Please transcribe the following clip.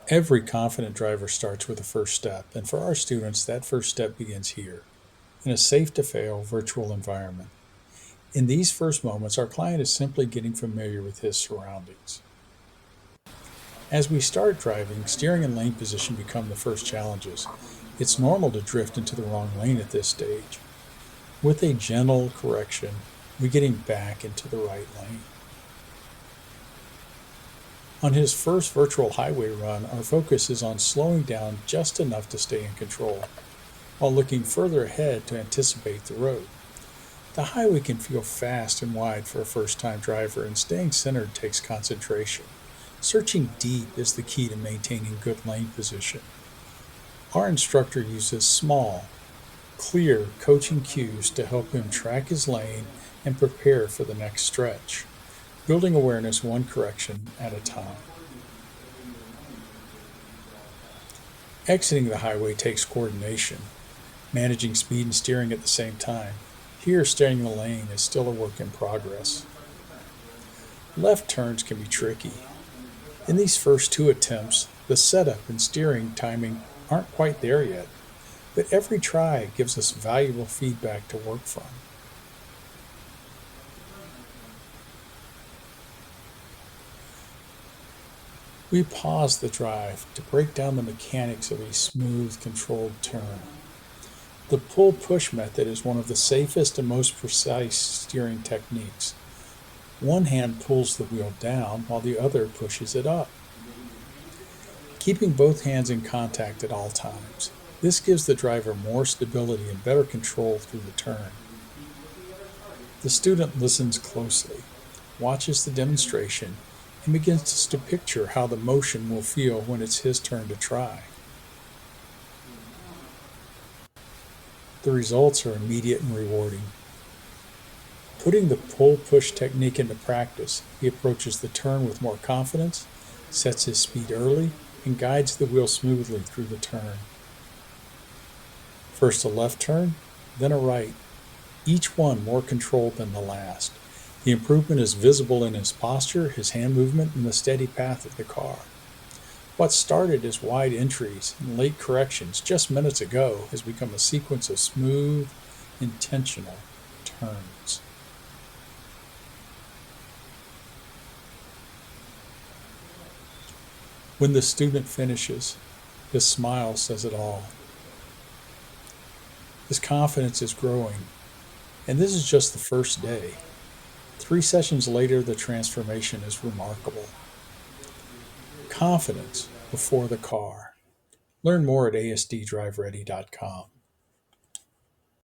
Every confident driver starts with a first step, and for our students, that first step begins here, in a safe to fail virtual environment. In these first moments, our client is simply getting familiar with his surroundings. As we start driving, steering and lane position become the first challenges. It's normal to drift into the wrong lane at this stage. With a gentle correction, we get him back into the right lane. On his first virtual highway run, our focus is on slowing down just enough to stay in control, while looking further ahead to anticipate the road. The highway can feel fast and wide for a first time driver, and staying centered takes concentration. Searching deep is the key to maintaining good lane position. Our instructor uses small, clear coaching cues to help him track his lane and prepare for the next stretch, building awareness one correction at a time. Exiting the highway takes coordination, managing speed and steering at the same time. Here, staying in the lane is still a work in progress. Left turns can be tricky. In these first two attempts, the setup and steering timing aren't quite there yet, but every try gives us valuable feedback to work from. We pause the drive to break down the mechanics of a smooth, controlled turn. The pull-push method is one of the safest and most precise steering techniques. One hand pulls the wheel down while the other pushes it up, keeping both hands in contact at all times. This gives the driver more stability and better control through the turn. The student listens closely, watches the demonstration, and begins to picture how the motion will feel when it's his turn to try. The results are immediate and rewarding. Putting the pull-push technique into practice, he approaches the turn with more confidence, sets his speed early, and guides the wheel smoothly through the turn. First a left turn, then a right, each one more controlled than the last. The improvement is visible in his posture, his hand movement, and the steady path of the car. What started as wide entries and late corrections just minutes ago has become a sequence of smooth, intentional turns. When the student finishes, his smile says it all. His confidence is growing, and this is just the first day. 3 sessions later, the transformation is remarkable. Confidence before the car. Learn more at asddriveready.com.